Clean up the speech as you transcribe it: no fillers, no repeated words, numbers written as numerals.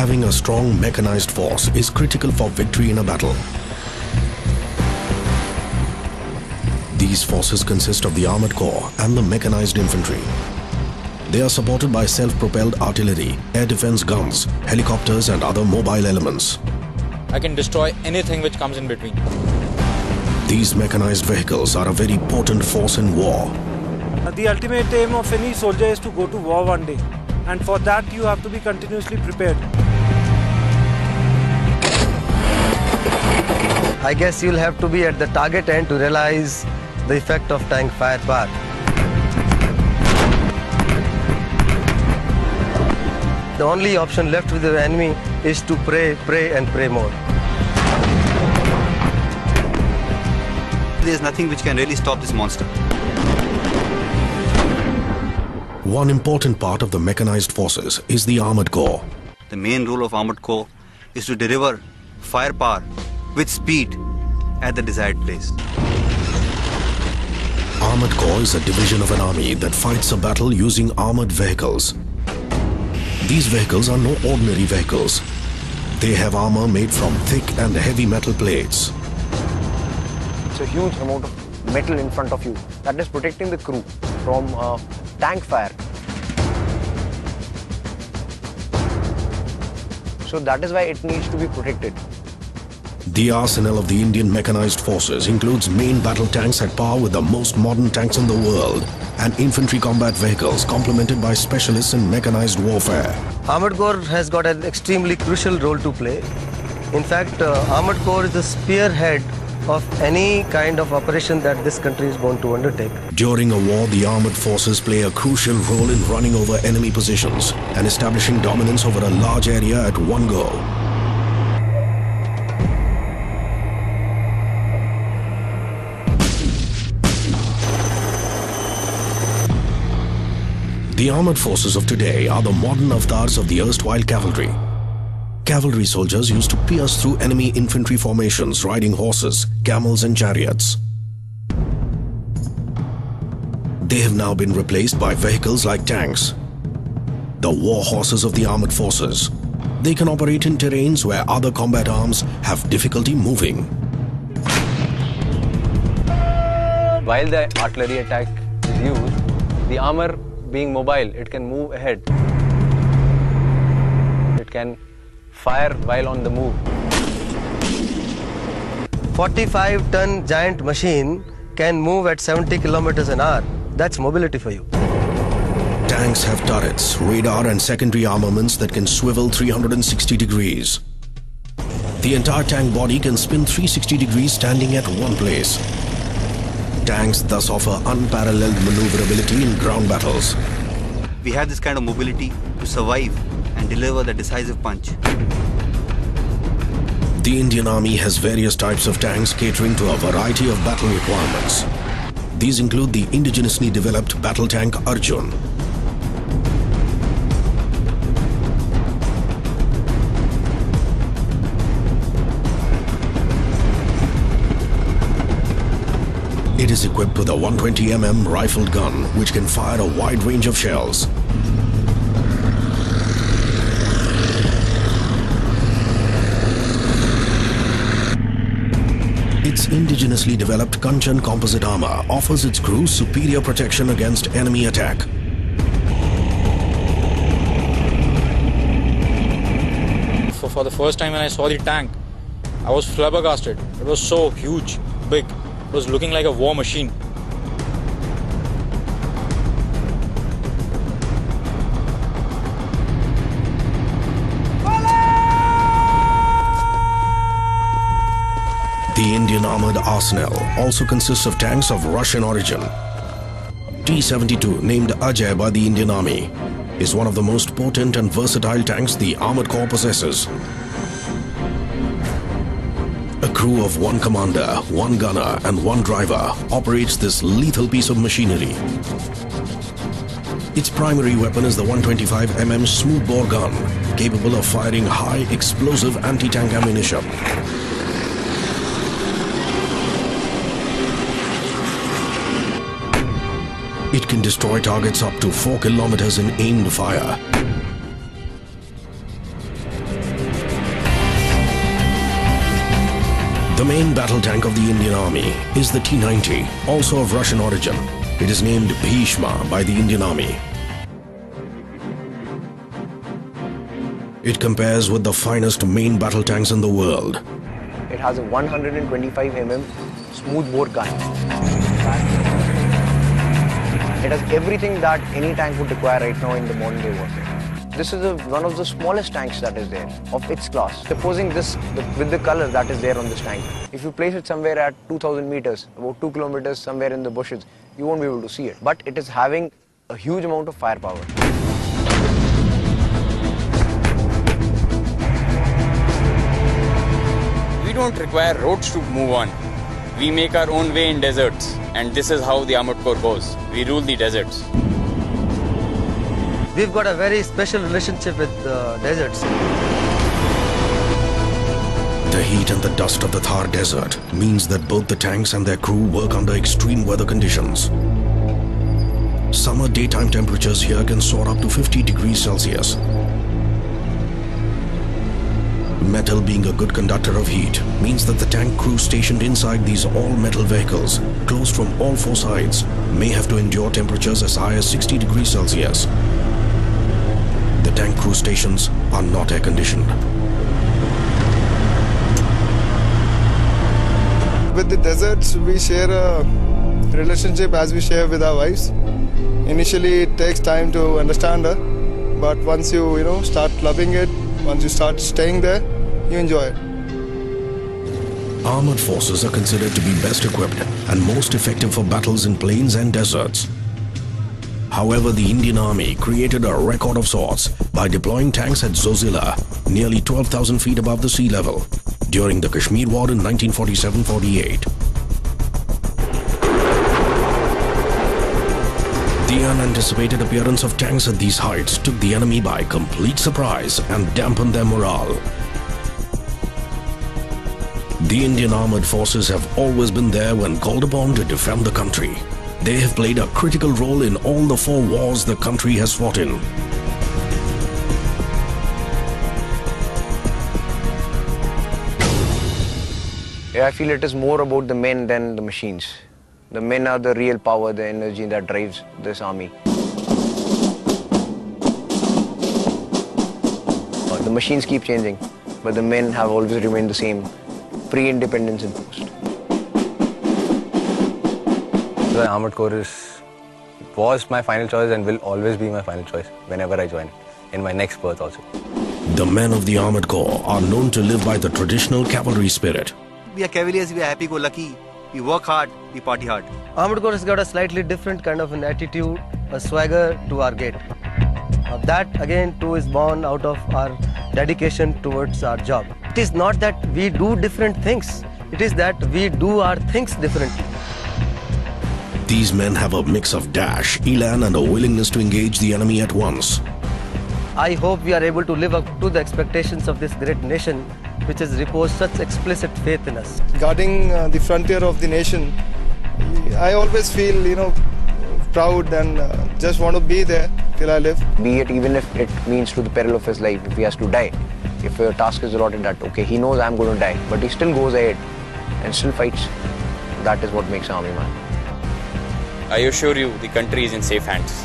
Having a strong mechanized force is critical for victory in a battle. These forces consist of the armored corps and the mechanized infantry. They are supported by self-propelled artillery, air defense guns, helicopters and other mobile elements. I can destroy anything which comes in between. These mechanized vehicles are a very potent force in war. The ultimate aim of any soldier is to go to war one day, and for that you have to be continuously prepared. I guess you'll have to be at the target end to realize the effect of tank firepower. The only option left with the enemy is to pray and pray more. There's nothing which can really stop this monster. One important part of the mechanized forces is the armored corps. The main role of armored corps is to deliver firepower with speed at the desired place. Armored corps is a division of an army that fights a battle using armored vehicles. These vehicles are no ordinary vehicles. They have armor made from thick and heavy metal plates. It's a huge amount of metal in front of you that is protecting the crew from tank fire. So that is why it needs to be protected. The arsenal of the Indian mechanized forces includes main battle tanks at par with the most modern tanks in the world and infantry combat vehicles complemented by specialists in mechanized warfare. Armored Corps has got an extremely crucial role to play. In fact, Armored Corps is the spearhead of any kind of operation that this country is going to undertake. During a war, the armored forces play a crucial role in running over enemy positions and establishing dominance over a large area at one go. The armored forces of today are the modern avatars of the erstwhile cavalry. Cavalry soldiers used to pierce through enemy infantry formations riding horses, camels and chariots. They have now been replaced by vehicles like tanks, the war horses of the armored forces. They can operate in terrains where other combat arms have difficulty moving. While the artillery attack is used, the armor being mobile, it can move ahead. It can fire while on the move. 45-ton giant machine can move at 70 kilometers an hour. That's mobility for you. Tanks have turrets, radar and secondary armaments that can swivel 360 degrees. The entire tank body can spin 360 degrees standing at one place. Tanks thus offer unparalleled maneuverability in ground battles. We have this kind of mobility to survive and deliver the decisive punch. The Indian Army has various types of tanks catering to a variety of battle requirements. These include the indigenously developed battle tank Arjun. It is equipped with a 120mm rifled gun which can fire a wide range of shells. Its indigenously developed Kanchan composite armor offers its crew superior protection against enemy attack. For the first time when I saw the tank, I was flabbergasted. It was so huge, big. It was looking like a war machine. The Indian armored arsenal also consists of tanks of Russian origin. T-72, named Ajay by the Indian Army, is one of the most potent and versatile tanks the armored corps possesses. A crew of one commander, one gunner and one driver operates this lethal piece of machinery. Its primary weapon is the 125mm smoothbore gun, capable of firing high explosive anti-tank ammunition. It can destroy targets up to 4 kilometers in aimed fire. The main battle tank of the Indian Army is the T-90, also of Russian origin. It is named Bhishma by the Indian Army. It compares with the finest main battle tanks in the world. It has a 125 mm smoothbore gun. It has everything that any tank would require right now in the modern day warfare. This is one of the smallest tanks that is there of its class. Supposing this with the color that is there on this tank, if you place it somewhere at 2000 meters, about 2 kilometers somewhere in the bushes, you won't be able to see it. But it is having a huge amount of firepower. We don't require roads to move on. We make our own way in deserts, and this is how the Armored Corps goes. We rule the deserts. We've got a very special relationship with deserts. The heat and the dust of the Thar Desert means that both the tanks and their crew work under extreme weather conditions. Summer daytime temperatures here can soar up to 50 degrees Celsius. Metal being a good conductor of heat means that the tank crew stationed inside these all-metal vehicles, closed from all four sides, may have to endure temperatures as high as 60 degrees Celsius. The tank crew stations are not air-conditioned. With the deserts, we share a relationship as we share with our wives. Initially, it takes time to understand her, but once you start loving it, once you start staying there, you enjoy it. Armored forces are considered to be best equipped and most effective for battles in plains and deserts. However, the Indian Army created a record of sorts by deploying tanks at Zozila, nearly 12,000 feet above the sea level, during the Kashmir War in 1947-48. The unanticipated appearance of tanks at these heights took the enemy by complete surprise and dampened their morale. The Indian armored forces have always been there when called upon to defend the country. They have played a critical role in all the 4 wars the country has fought in. Yeah, I feel it is more about the men than the machines. The men are the real power, the energy that drives this army. The machines keep changing, but the men have always remained the same. Free, independence and post. The Armored Corps was my final choice and will always be my final choice whenever I join, in my next birth also. The men of the Armored Corps are known to live by the traditional cavalry spirit. We are cavaliers, we are happy-go-lucky. We work hard, we party hard. Armored Corps has got a slightly different kind of an attitude, a swagger to our gait. That again too is born out of our dedication towards our job. It is not that we do different things, it is that we do our things differently. These men have a mix of dash, elan and a willingness to engage the enemy at once. I hope we are able to live up to the expectations of this great nation which has reposed such explicit faith in us. Guarding the frontier of the nation, I always feel, proud and just want to be there till I live. Be it even if it means to the peril of his life, if he has to die. If a task is allotted that, okay, he knows I'm going to die, but he still goes ahead and still fights. That is what makes an army man. I assure you, the country is in safe hands.